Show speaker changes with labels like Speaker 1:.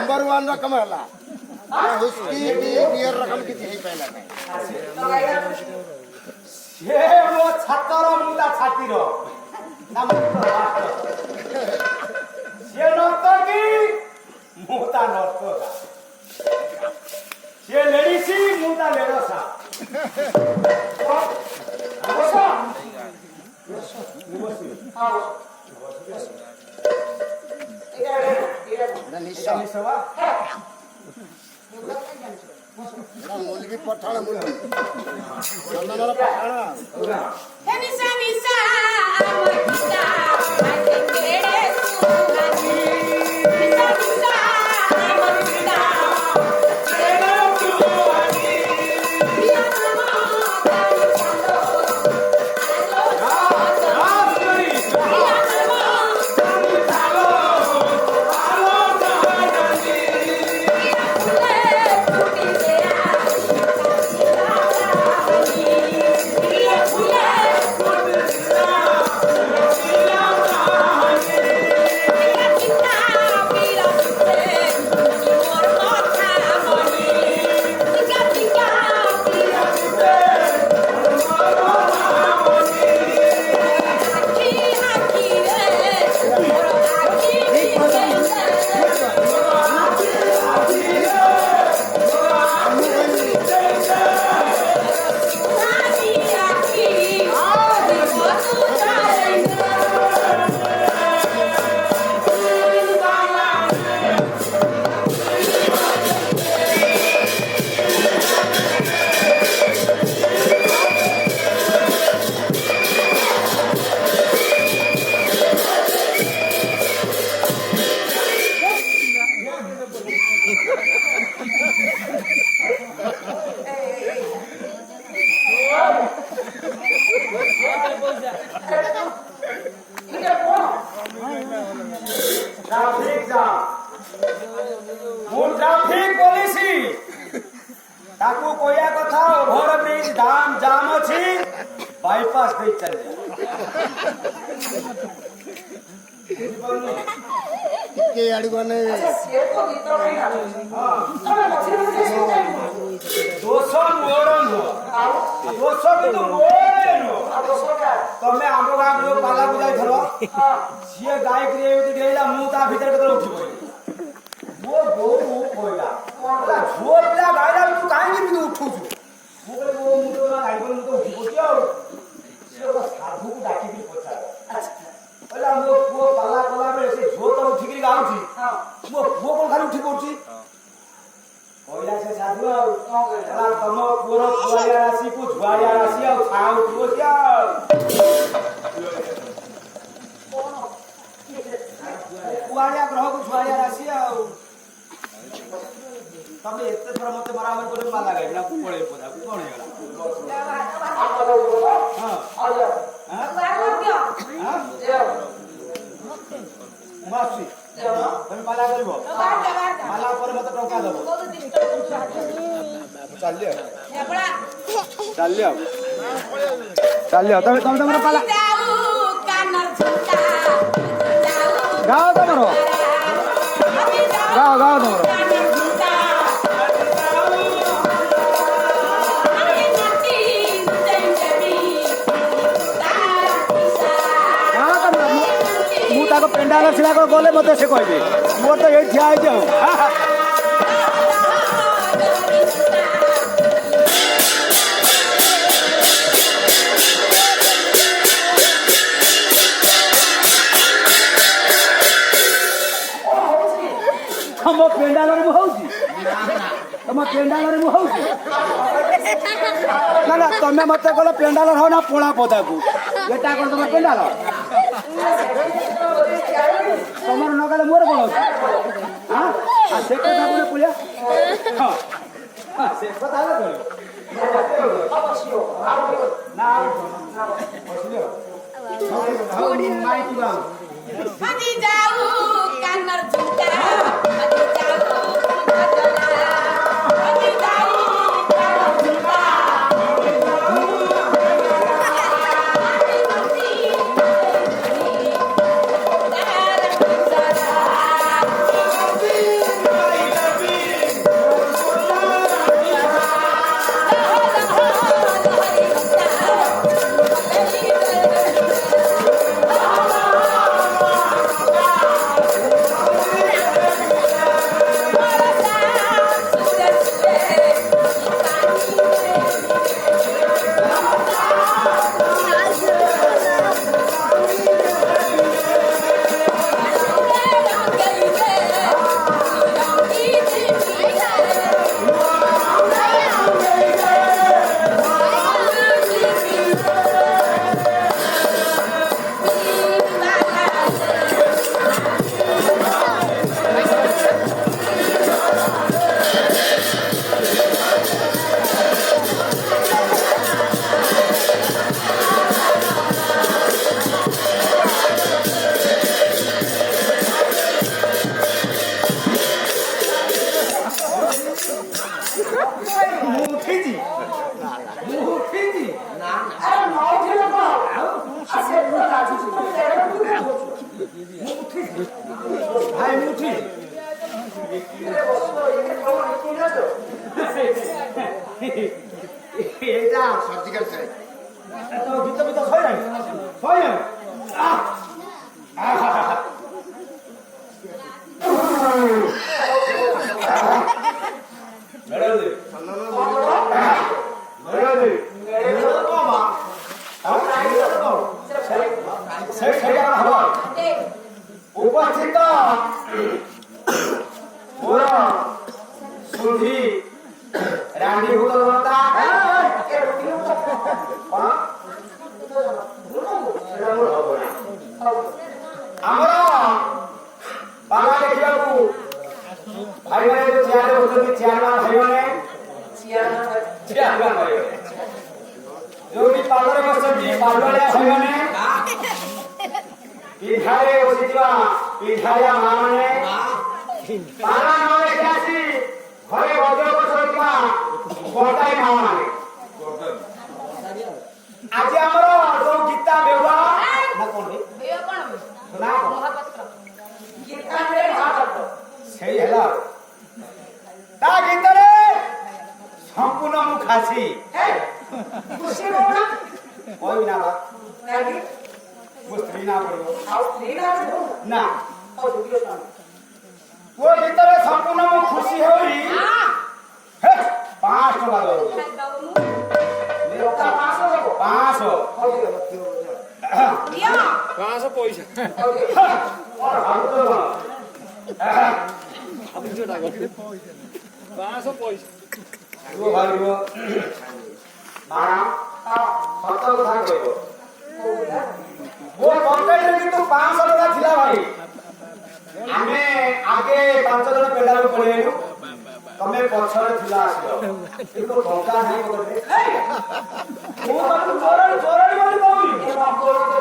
Speaker 1: Number one रकम है हुस्की beer रकम किती है पहिला
Speaker 2: ये वो छत्तर मुता छातीर ना ये नर्तकी मुता नर्तका ये लेडीसी मुता लेडसा आवसा निशा मुलगी पठाण मुलगी
Speaker 3: निशा निशा निशा
Speaker 2: ताकू कोया कथा ओभर ब्रिज धाम जाम अछि बाईपास दे चल
Speaker 1: के अडगने
Speaker 2: दोसो मोरन हो दोसो किंतु मोरन हो तमे आमो गाम रो पाला बुझाई थलो सिए गाय क्रिए देला मुता भीतर के उठी पड़े वो गो कोइला ओला झोपला गायला तू काहे नि तू उठू छु मो कहले वो मुतो ना गाय बोल तो उठी पड़ियो से ओला साधु को डाकी भी पछा अच्छा ओला मो पुओ पाला कला में से झोत उठी के गाउ छी हां मो पुओ कोन खाली उठी पड़ची कोइला से साधु ओला तम पुरो पुआया राशि को झुआया राशि आ खाउ उठो क्या କୁଆଳିଆ ଗ୍ରହକୁ ଛୁଆଳିଆ ରାଶି ଆଉ ତମେ ଏତେ ଥର ମତେ ମରାମରି କରି ମାଲା ଗାଇବି ନା ପଳେଇ ପଦାକୁ କଣ ହେଇଗଲା ମୁଁ ଆସୁଛି ତମେ ମାଲା କରିବ ମାଲା ପରେ ମତେ ଟଙ୍କା ଦବ ଚାଲି ତମେ ତମର ପାଲା ଗାଅ ତମର ଗାଅ ତମର ମୁଁ ତାକୁ ପେଣ୍ଡାଲ ଛିଡ଼ା ଗଲେ ମତେ ସେ କହିବେ ମୋର ତ ଏଇ ଠିଆ ହେଇଛି ଆଉ ତମ ପେଣ୍ଡାଲରେ ମୁଁ ହଉଛି ତମ ପେଣ୍ଡାଲରେ ମୁଁ ହଉଛି ନା ତମେ ମତେ କହିଲ ପେଣ୍ଡାଲର ହଉ ନା ପୋଳା ପଦାକୁ ଏଟା କଣ ତମ ପେଣ୍ଡାଲ ତମର ନ ଗଲେ ମୋର କଣ ଅଛି ସେ କଥା ବୋଲେ ପଳିଆ ସେ କଥା ହେଲେ
Speaker 3: Hadi jauh kan bercinta, hadi jauh hadi jauh kan bercinta.
Speaker 2: उपस्थित सुधी रानी भूता ଆମର ପାଲା ଦେଖିବାକୁ ଭାଇମାନେ ଯୋଉ ଚେୟାରରେ ବସୁଛନ୍ତି ଚେୟାରମ୍ୟାନ ଭାଇମାନେ ଯୋଉଠି ପାଲରେ ବସନ୍ତି ପାଲୁଆଳିଆ ଭାଇମାନେ ପିଠାରେ ବସିଥିବା ପିଠାଳିଆ ମା ମାନେ ପାଲା ନ ଦେଖି ଆସି ଘରେ ବଜ୍ର ବସୁଥିବା ବର୍ତ୍ତାଇ ମା ମାନେ ଆଜି ଆମର ଯୋଉ ଗୀତା ବେଉଳା ନା କଣ ସେଇ ହେଲା ତା ଗୀତରେ ସମ୍ପୂର୍ଣ୍ଣ ମୁଁ ଖାସି କହିବି ନା ମୋ ସ୍ତ୍ରୀ ନା ପଡିବ ନା ମୋ ଗୀତରେ ସମ୍ପୂର୍ଣ୍ଣ ମୁଁ ଖୁସି ହେବି 5 ଟଙ୍କା ଦଉଛି 500 ପଇସା ମୋ ପକେଟରେ କିନ୍ତୁ 500 ଟଙ୍କା ଥିଲା ଭାଇ ଆସିବ କିନ୍ତୁ ଟଙ୍କା ନାହିଁ ଗୋଟେ ମୁଁ ତାକୁ ଚୋରାଳି ଚୋରାଳି ବୋଲି କହୁନି